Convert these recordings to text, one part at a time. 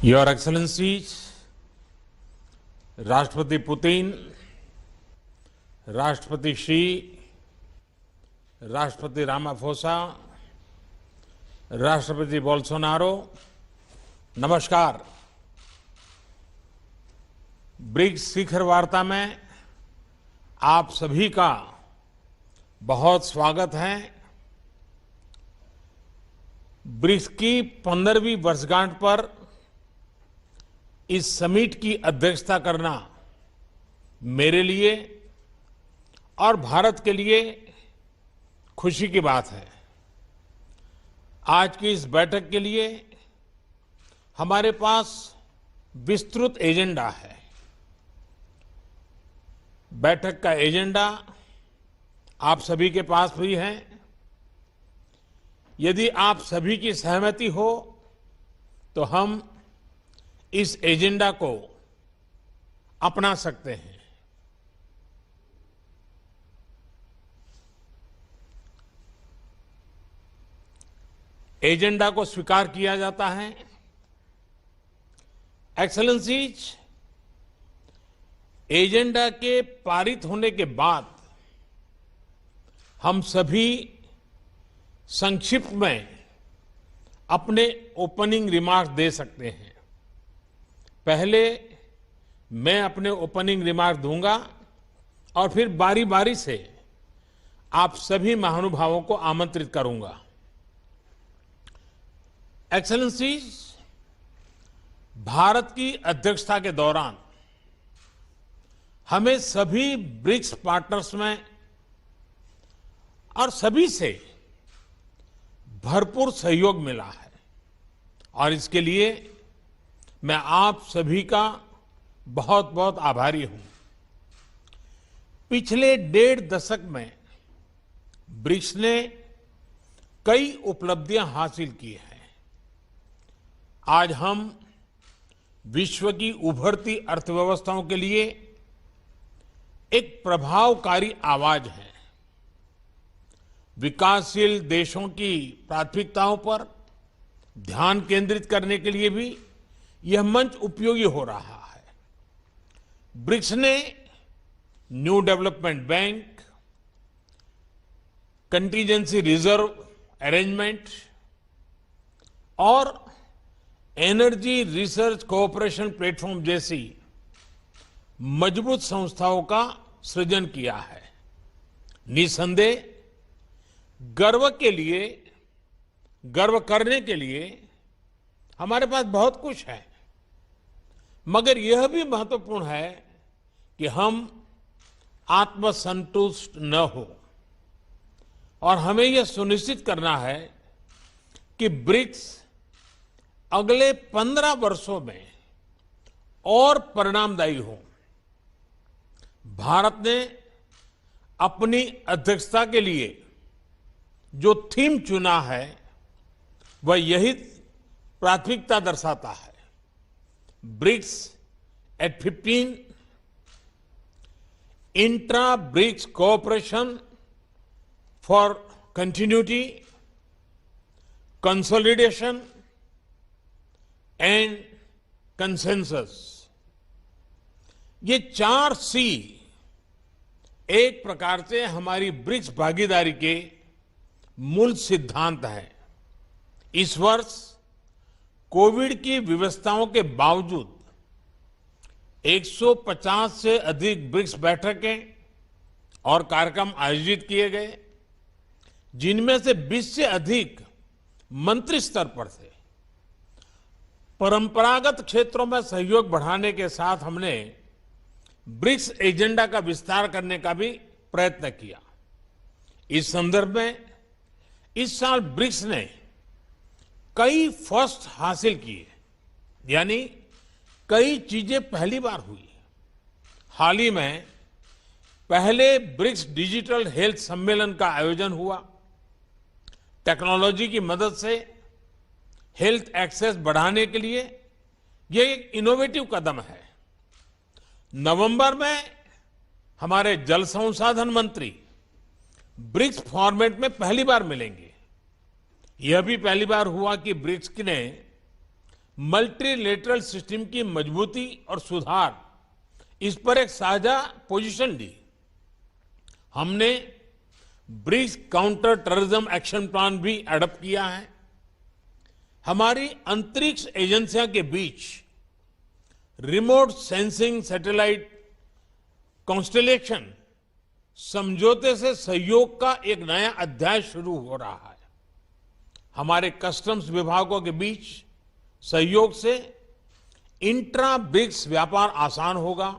Your Excellencies, राष्ट्रपति Putin, राष्ट्रपति she, राष्ट्रपति रामाफोसा, राष्ट्रपति बोल्सोनारो, नमस्कार। ब्रिक्स शिखर वार्ता में आप सभी का बहुत स्वागत है। ब्रिक्स की 15वीं वर्षगांठ पर इस समिट की अध्यक्षता करना मेरे लिए और भारत के लिए खुशी की बात है। आज की इस बैठक के लिए हमारे पास विस्तृत एजेंडा है। बैठक का एजेंडा आप सभी के पास भी है। यदि आप सभी की सहमति हो तो हम इस एजेंडा को अपना सकते हैं। एजेंडा को स्वीकार किया जाता है। एक्सेलेंसीज, एजेंडा के पारित होने के बाद हम सभी संक्षिप्त में अपने ओपनिंग रिमार्क्स दे सकते हैं। पहले मैं अपने ओपनिंग रिमार्क दूंगा और फिर बारी बारी से आप सभी महानुभावों को आमंत्रित करूंगा। एक्सेलेंसीज, भारत की अध्यक्षता के दौरान हमें सभी ब्रिक्स पार्टनर्स में और सभी से भरपूर सहयोग मिला है और इसके लिए मैं आप सभी का बहुत बहुत आभारी हूं। पिछले 1.5 दशक में ब्रिक्स ने कई उपलब्धियां हासिल की हैं। आज हम विश्व की उभरती अर्थव्यवस्थाओं के लिए एक प्रभावकारी आवाज है। विकासशील देशों की प्राथमिकताओं पर ध्यान केंद्रित करने के लिए भी यह मंच उपयोगी हो रहा है। ब्रिक्स ने new development bank, contingency reserve arrangement और एनर्जी रिसर्च कोऑपरेशन प्लेटफॉर्म जैसी मजबूत संस्थाओं का सृजन किया है। निसंदेह गर्व करने के लिए हमारे पास बहुत कुछ है, मगर यह भी महत्वपूर्ण है कि हम आत्मसंतुष्ट न हो और हमें यह सुनिश्चित करना है कि ब्रिक्स अगले 15 वर्षों में और परिणामदायी हो। भारत ने अपनी अध्यक्षता के लिए जो थीम चुना है वह यही प्राथमिकता दर्शाता है। BRICS at 15, intra BRICS cooperation for continuity, consolidation and consensus. ये 4 सी एक प्रकार से हमारी ब्रिक्स भागीदारी के मूल सिद्धांत हैं। इस वर्ष कोविड की व्यवस्थाओं के बावजूद 150 से अधिक ब्रिक्स बैठकें और कार्यक्रम आयोजित किए गए, जिनमें से 20 से अधिक मंत्री स्तर पर थे। परंपरागत क्षेत्रों में सहयोग बढ़ाने के साथ हमने ब्रिक्स एजेंडा का विस्तार करने का भी प्रयत्न किया। इस संदर्भ में इस साल ब्रिक्स ने कई फर्स्ट हासिल किए, यानी कई चीजें पहली बार हुई। हाल ही में पहले ब्रिक्स डिजिटल हेल्थ सम्मेलन का आयोजन हुआ। टेक्नोलॉजी की मदद से हेल्थ एक्सेस बढ़ाने के लिए यह एक इनोवेटिव कदम है। नवंबर में हमारे जल संसाधन मंत्री ब्रिक्स फॉर्मेट में पहली बार मिलेंगे। यह भी पहली बार हुआ कि ब्रिक्स ने मल्टीलेटरल सिस्टम की मजबूती और सुधार, इस पर एक साझा पोजीशन ली। हमने BRICS counter terrorism action plan भी एडॉप्ट किया है। हमारी अंतरिक्ष एजेंसियों के बीच रिमोट सेंसिंग सैटेलाइट कॉन्स्टेलेशन समझौते से सहयोग का एक नया अध्याय शुरू हो रहा है। हमारे कस्टम्स विभागों के बीच सहयोग से इंट्रा ब्रिक्स व्यापार आसान होगा।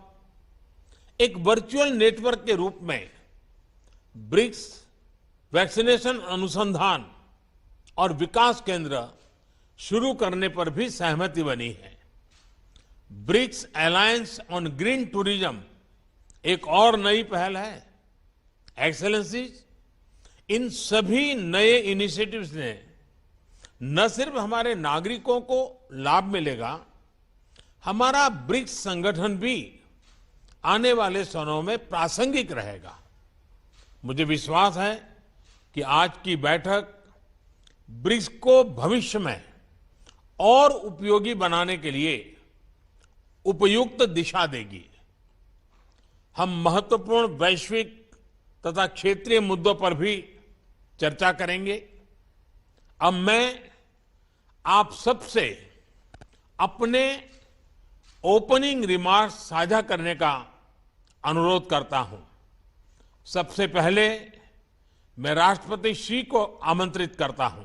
एक वर्चुअल नेटवर्क के रूप में ब्रिक्स वैक्सीनेशन अनुसंधान और विकास केंद्र शुरू करने पर भी सहमति बनी है। BRICS alliance on green tourism एक और नई पहल है। एक्सेलेंसीज, इन सभी नए इनिशिएटिव्स ने न सिर्फ हमारे नागरिकों को लाभ मिलेगा, हमारा ब्रिक्स संगठन भी आने वाले समय में प्रासंगिक रहेगा। मुझे विश्वास है कि आज की बैठक ब्रिक्स को भविष्य में और उपयोगी बनाने के लिए उपयुक्त दिशा देगी। हम महत्वपूर्ण वैश्विक तथा क्षेत्रीय मुद्दों पर भी चर्चा करेंगे। अब मैं आप सबसे अपने ओपनिंग रिमार्क्स साझा करने का अनुरोध करता हूं। सबसे पहले मैं राष्ट्रपति श्री को आमंत्रित करता हूं।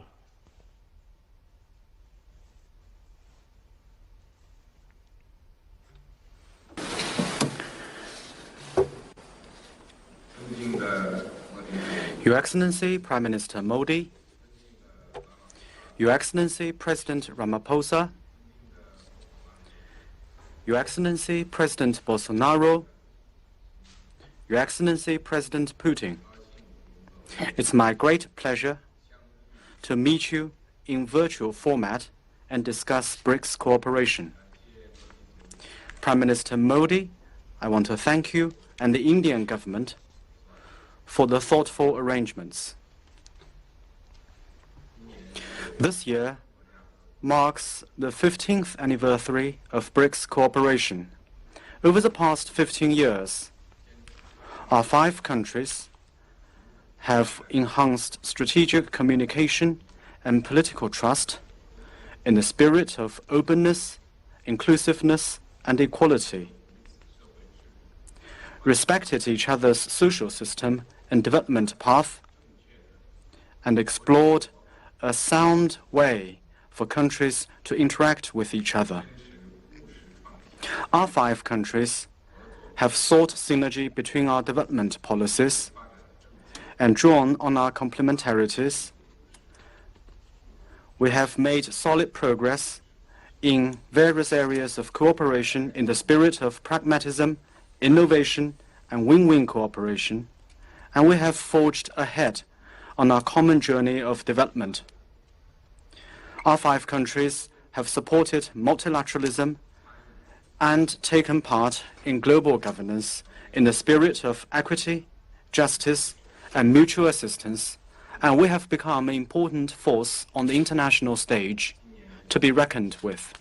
Your Excellency Prime Minister Modi, Your Excellency President Ramaphosa, Your Excellency President Bolsonaro, Your Excellency President Putin, it's my great pleasure to meet you in virtual format and discuss BRICS cooperation. Prime Minister Modi, I want to thank you and the Indian government for the thoughtful arrangements. This year marks the 15th anniversary of BRICS cooperation. Over the past 15 years, our 5 countries have enhanced strategic communication and political trust in the spirit of openness, inclusiveness, and equality, respected each other's social system and development path, and explored a sound way for countries to interact with each other. Our 5 countries have sought synergy between our development policies and drawn on our complementarities. We have made solid progress in various areas of cooperation in the spirit of pragmatism, innovation, and win-win cooperation, and we have forged ahead on our common journey of development. Our 5 countries have supported multilateralism and taken part in global governance in the spirit of equity, justice, and mutual assistance, and we have become an important force on the international stage to be reckoned with.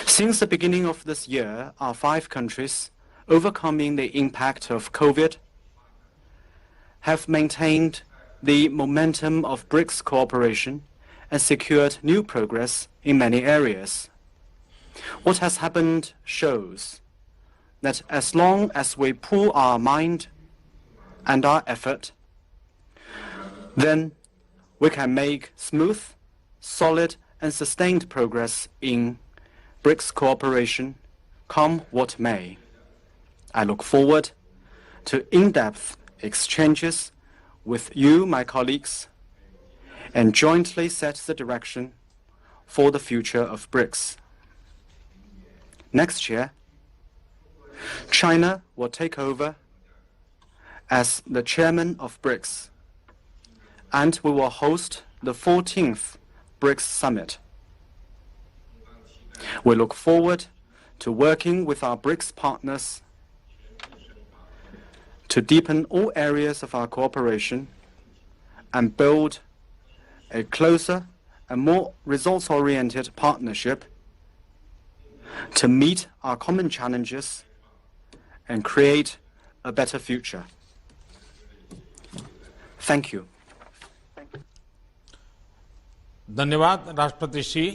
Since the beginning of this year, our 5 countries, overcoming the impact of COVID, have maintained the momentum of BRICS cooperation and secured new progress in many areas. What has happened shows that as long as we pool our mind and our effort, then we can make smooth, solid, and sustained progress in BRICS cooperation, come what may. I look forward to in-depth exchanges with you, my colleagues, and jointly set the direction for the future of BRICS. Next year, China will take over as the chairman of BRICS, and we will host the 14th BRICS Summit. We look forward to working with our BRICS partners to deepen all areas of our cooperation and build a closer a more results-oriented partnership to meet our common challenges and create a better future. Thank you. धन्यवाद राष्ट्रपति श्री।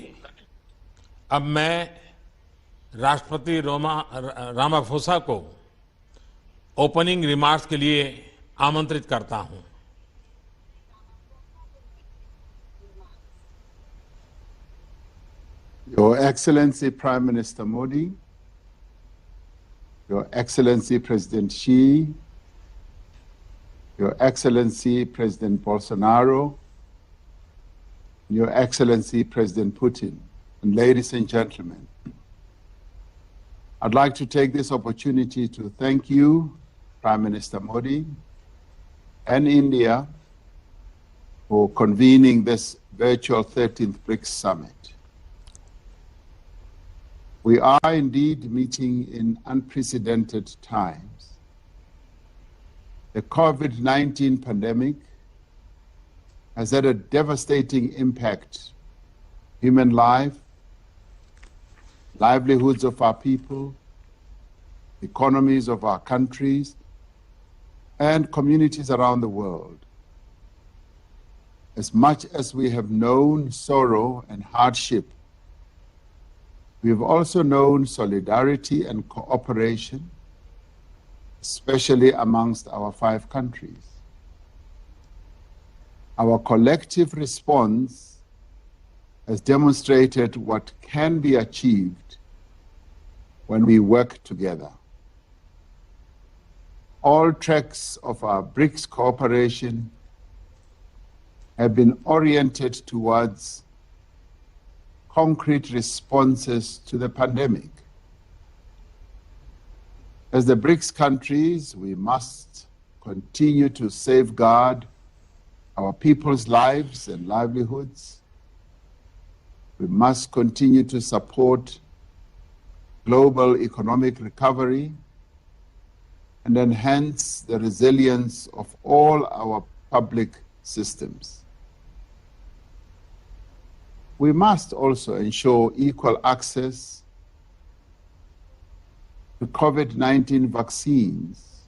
अब मैं राष्ट्रपति Ramaphosa को opening remarks के लिए आमंत्रित करता हूं। Your Excellency Prime Minister Modi, Your Excellency President Xi, Your Excellency President Bolsonaro, Your Excellency President Putin, and ladies and gentlemen, I'd like to take this opportunity to thank you, Prime Minister Modi, and India for convening this virtual 13th BRICS Summit. We are indeed meeting in unprecedented times. The COVID-19 pandemic has had a devastating impact on human life, livelihoods of our people, economies of our countries, and communities around the world. As much as we have known sorrow and hardship, we have also known solidarity and cooperation, especially amongst our 5 countries. Our collective response has demonstrated what can be achieved when we work together. All tracks of our BRICS cooperation have been oriented towards concrete responses to the pandemic. As the BRICS countries, we must continue to safeguard our people's lives and livelihoods. We must continue to support global economic recovery and enhance the resilience of all our public systems. We must also ensure equal access to COVID-19 vaccines,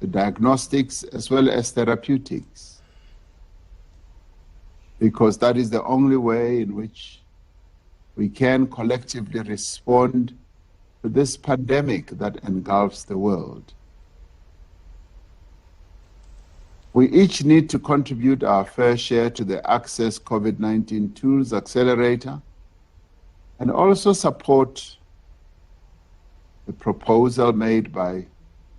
the diagnostics as well as therapeutics, because that is the only way in which we can collectively respond to this pandemic that engulfs the world. We each need to contribute our fair share to the Access COVID-19 Tools Accelerator and also support the proposal made by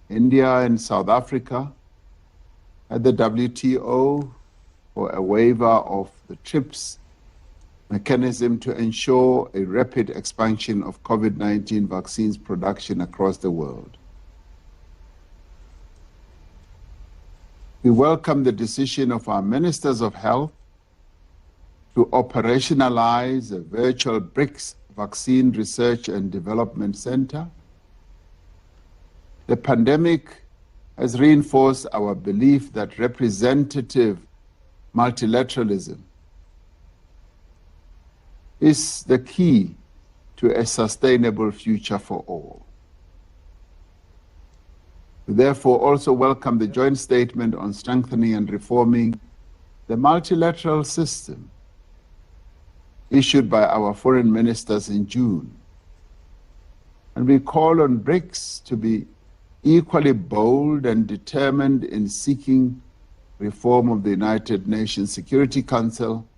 India and South Africa at the WTO for a waiver of the TRIPS mechanism to ensure a rapid expansion of COVID-19 vaccines production across the world. We welcome the decision of our Ministers of Health to operationalize a virtual BRICS Vaccine Research and Development Center. The pandemic has reinforced our belief that representative multilateralism is the key to a sustainable future for all. We therefore also welcome the joint statement on strengthening and reforming the multilateral system issued by our foreign ministers in June. And we call on BRICS to be equally bold and determined in seeking reform of the United Nations Security Council,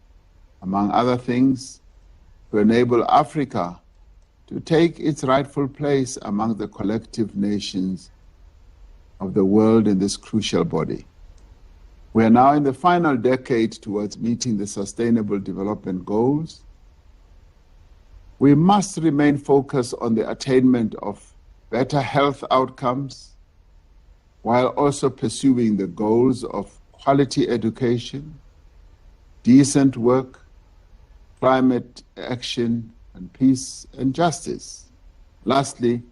among other things, to enable Africa to take its rightful place among the collective nations of the world in this crucial body. We are now in the final decade towards meeting the Sustainable Development Goals. We must remain focused on the attainment of better health outcomes while also pursuing the goals of quality education, decent work, climate action, and peace and justice. Lastly,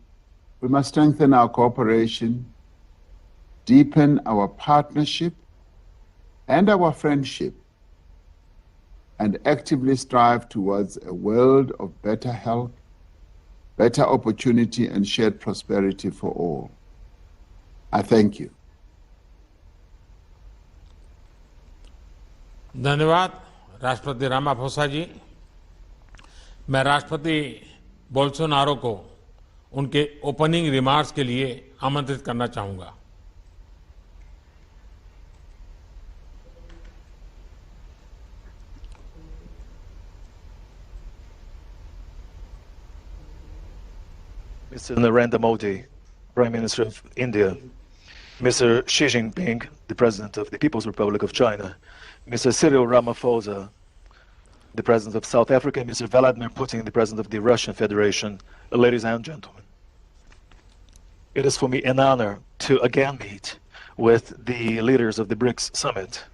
we must strengthen our cooperation, deepen our partnership and our friendship and actively strive towards a world of better health, better opportunity, and shared prosperity for all. I thank you. धन्यवाद राष्ट्रपति Ramaphosa जी। मैं राष्ट्रपति Bolsonaro को उनके opening remarks के लिए आमंत्रित करना चाहूंगा। Mr. Narendra Modi, Prime Minister of India, Mr. Xi Jinping, the President of the People's Republic of China, Mr. Cyril Ramaphosa, the President of South Africa, and Mr. Vladimir Putin, the President of the Russian Federation. Ladies and gentlemen, it is for me an honor to again meet with the leaders of the BRICS Summit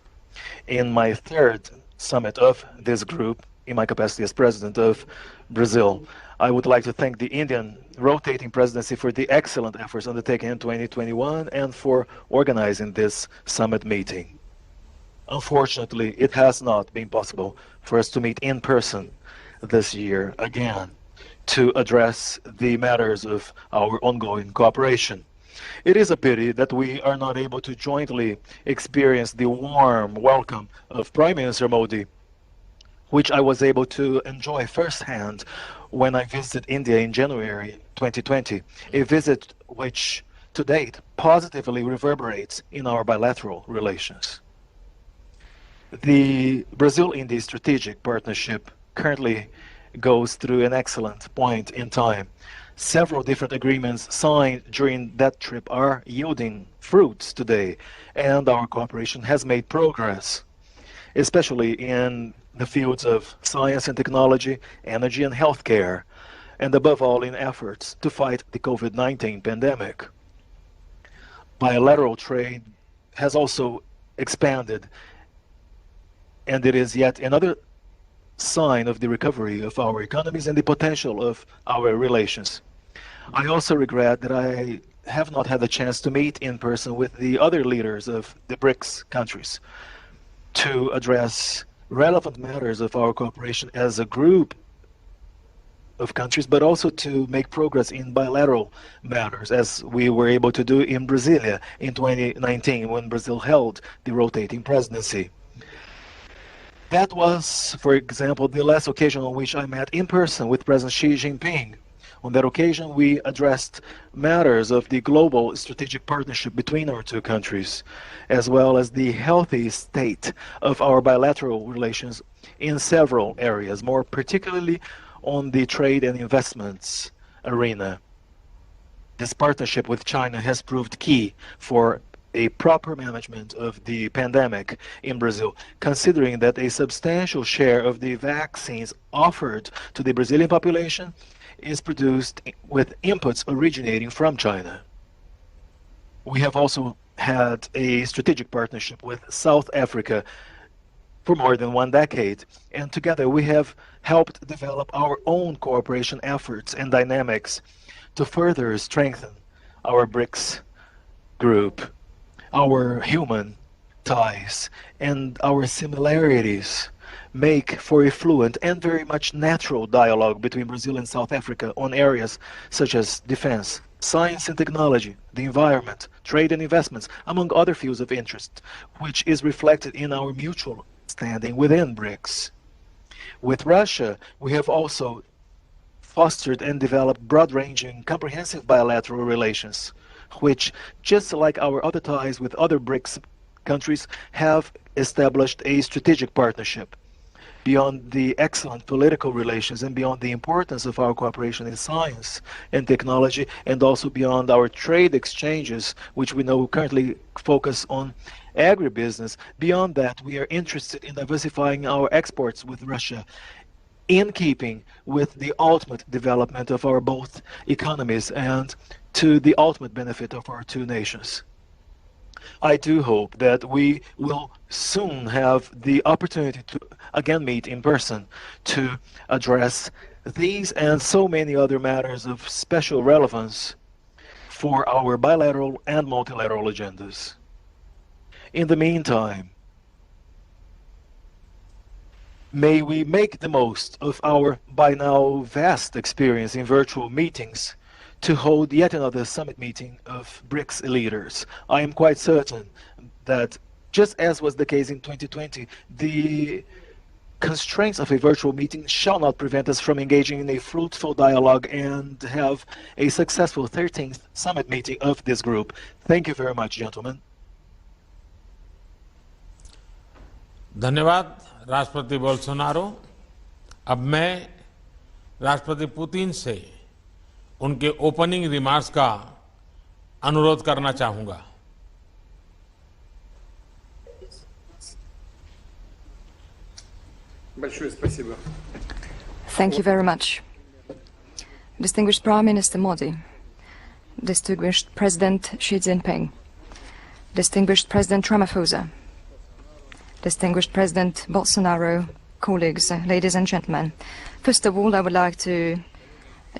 in my third summit of this group in my capacity as President of Brazil. I would like to thank the Indian rotating presidency for the excellent efforts undertaken in 2021 and for organizing this summit meeting. Unfortunately, it has not been possible for us to meet in person this year again to address the matters of our ongoing cooperation. It is a pity that we are not able to jointly experience the warm welcome of Prime Minister Modi, which I was able to enjoy firsthand when I visited India in January 2020, a visit which to date positively reverberates in our bilateral relations. The Brazil-India strategic partnership currently goes through an excellent point in time. Several different agreements signed during that trip are yielding fruits today, and our cooperation has made progress, especially in the fields of science and technology, energy and healthcare, and above all in efforts to fight the COVID-19 pandemic. Bilateral trade has also expanded, and it is yet another sign of the recovery of our economies and the potential of our relations. I also regret that I have not had the chance to meet in person with the other leaders of the BRICS countries to address relevant matters of our cooperation as a group of countries, but also to make progress in bilateral matters, as we were able to do in Brasilia in 2019 when Brazil held the rotating presidency. That was, for example, the last occasion on which I met in person with President Xi Jinping. On that occasion, we addressed matters of the global strategic partnership between our two countries, as well as the healthy state of our bilateral relations in several areas, more particularly on the trade and investments arena. This partnership with China has proved key for a proper management of the pandemic in Brazil, considering that a substantial share of the vaccines offered to the Brazilian population is produced with inputs originating from China. We have also had a strategic partnership with South Africa for more than 1 decade, and together we have helped develop our own cooperation efforts and dynamics to further strengthen our BRICS group. Our human ties and our similarities make for a fluent and very much natural dialogue between Brazil and South Africa on areas such as defense, science and technology, the environment, trade and investments, among other fields of interest, which is reflected in our mutual standing within BRICS. With Russia, we have also fostered and developed broad-ranging, comprehensive bilateral relations, which, just like our other ties with other BRICS countries, have established a strategic partnership. Beyond the excellent political relations and beyond the importance of our cooperation in science and technology, and also beyond our trade exchanges, which we know currently focus on agribusiness, beyond that, we are interested in diversifying our exports with Russia, in keeping with the ultimate development of our both economies and to the ultimate benefit of our two nations. I do hope that we will soon have the opportunity to again meet in person to address these and so many other matters of special relevance for our bilateral and multilateral agendas. In the meantime, May we make the most of our by now vast experience in virtual meetings to hold yet another summit meeting of BRICS leaders. I am quite certain that, just as was the case in 2020, the constraints of a virtual meeting shall not prevent us from engaging in a fruitful dialogue and have a successful 13th summit meeting of this group. Thank you very much, gentlemen. धन्यवाद राष्ट्रपति Bolsonaro. अब मैं राष्ट्रपति Putin से उनके opening remarks का अनुरोध करना चाहूंगा। Thank you very much. Distinguished Prime Minister Modi, distinguished President Xi Jinping, distinguished President Ramaphosa, distinguished President Bolsonaro, colleagues, ladies and gentlemen. First of all, I would like to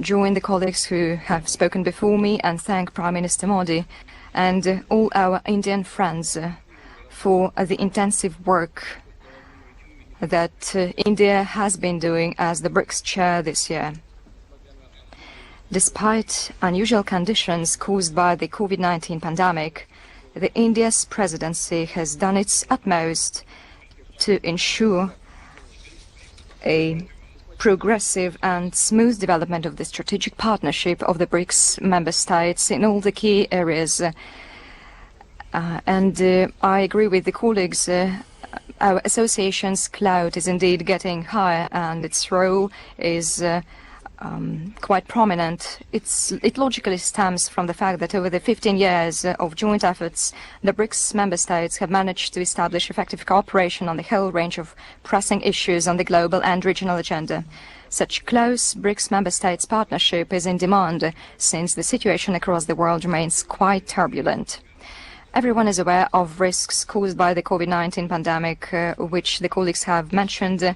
join the colleagues who have spoken before me and thank Prime Minister Modi and all our Indian friends for the intensive work that India has been doing as the BRICS chair this year. Despite unusual conditions caused by the COVID-19 pandemic, the India's presidency has done its utmost to ensure a progressive and smooth development of the strategic partnership of the BRICS member states in all the key areas. I agree with the colleagues. Our association's clout is indeed getting higher, and its role is quite prominent. It logically stems from the fact that over the 15 years of joint efforts, the BRICS member states have managed to establish effective cooperation on the whole range of pressing issues on the global and regional agenda. Such close BRICS member states partnership is in demand since the situation across the world remains quite turbulent. Everyone is aware of risks caused by the COVID-19 pandemic, which the colleagues have mentioned,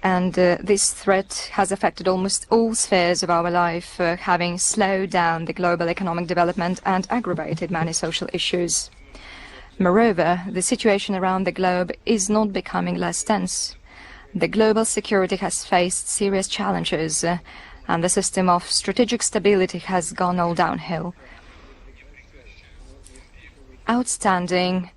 and this threat has affected almost all spheres of our life, having slowed down the global economic development and aggravated many social issues. Moreover, the situation around the globe is not becoming less tense. The global security has faced serious challenges, and the system of strategic stability has gone all downhill. Outstanding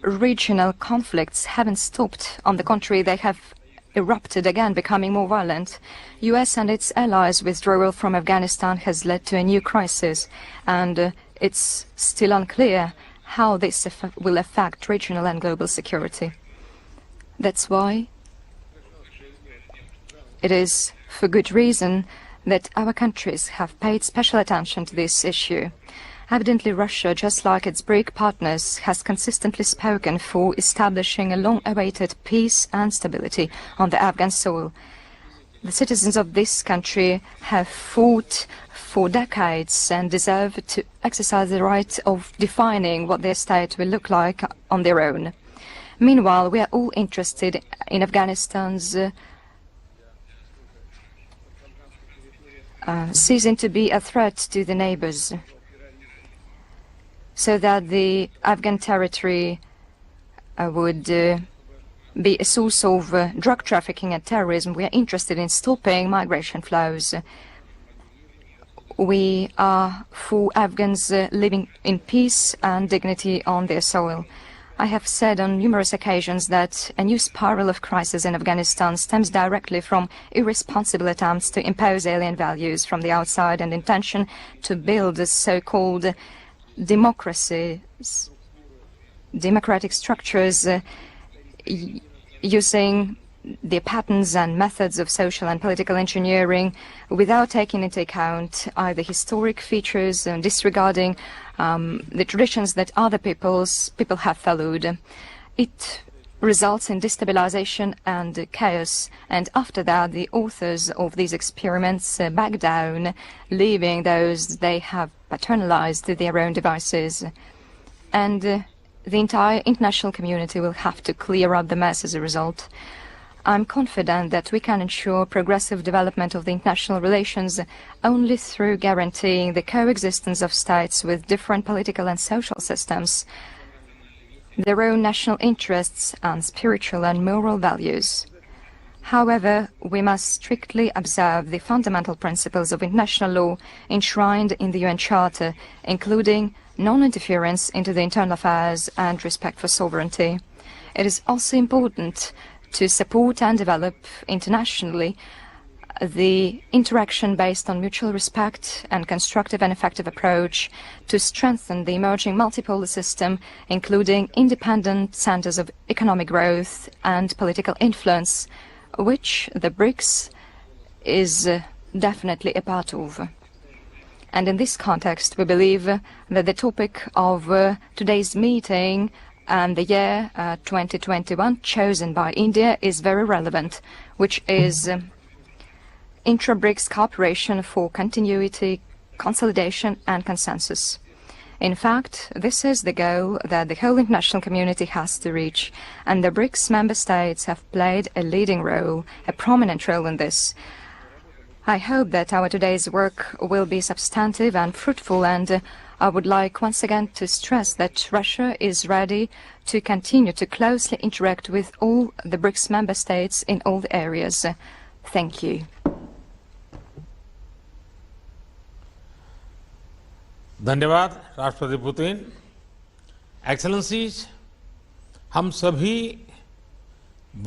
regional conflicts haven't stopped. On the contrary, they have erupted again, becoming more violent. US and its allies' withdrawal from Afghanistan has led to a new crisis, and it's still unclear how this will affect regional and global security. That's why it is for good reason that our countries have paid special attention to this issue. Evidently, Russia, just like its BRIC partners, has consistently spoken for establishing a long-awaited peace and stability on the Afghan soil. The citizens of this country have fought for decades and deserve to exercise the right of defining what their state will look like on their own. Meanwhile, we are all interested in Afghanistan's ceasing to be a threat to the neighbors, so that the Afghan territory would be a source of drug trafficking and terrorism. We are interested in stopping migration flows. We are for Afghans living in peace and dignity on their soil. I have said on numerous occasions that a new spiral of crisis in Afghanistan stems directly from irresponsible attempts to impose alien values from the outside and intention to build so-called democratic structures using the patterns and methods of social and political engineering without taking into account either historic features and disregarding the traditions that other people have followed. It results in destabilization and chaos, and after that the authors of these experiments back down, leaving those they have paternalized to their own devices. And the entire international community will have to clear up the mess as a result. I'm confident that we can ensure progressive development of the international relations only through guaranteeing the coexistence of states with different political and social systems. their own national interests and spiritual and moral values. However, we must strictly observe the fundamental principles of international law enshrined in the UN Charter, including non-interference into the internal affairs and respect for sovereignty. It is also important to support and develop internationally the interaction based on mutual respect and constructive and effective approach to strengthen the emerging multipolar system, including independent centers of economic growth and political influence, which the BRICS is definitely a part of. And in this context, we believe that the topic of today's meeting and the year 2021 chosen by India is very relevant, which is intra-BRICS cooperation for continuity, consolidation and consensus. In fact, this is the goal that the whole international community has to reach, and the BRICS member states have played a leading role, a prominent role in this. I hope that our today's work will be substantive and fruitful, and I would like once again to stress that Russia is ready to continue to closely interact with all the BRICS member states in all the areas. Thank you. धन्यवाद राष्ट्रपति Putin. Excellencies, हम सभी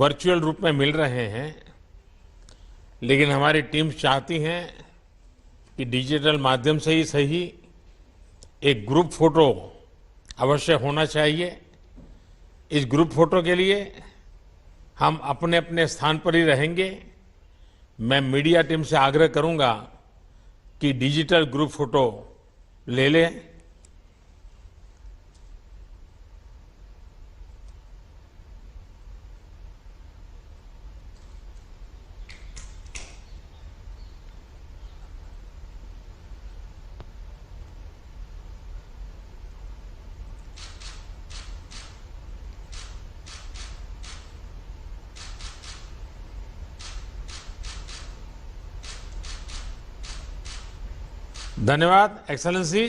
virtual रूप में मिल रहे हैं, लेकिन हमारी टीम्स चाहती हैं कि डिजिटल माध्यम से ही सही एक ग्रुप फोटो अवश्य होना चाहिए। इस ग्रुप फोटो के लिए हम अपने अपने स्थान पर ही रहेंगे। मैं मीडिया टीम से आग्रह करूंगा कि डिजिटल ग्रुप फोटो ले लें। धन्यवाद एक्सेलेंसी।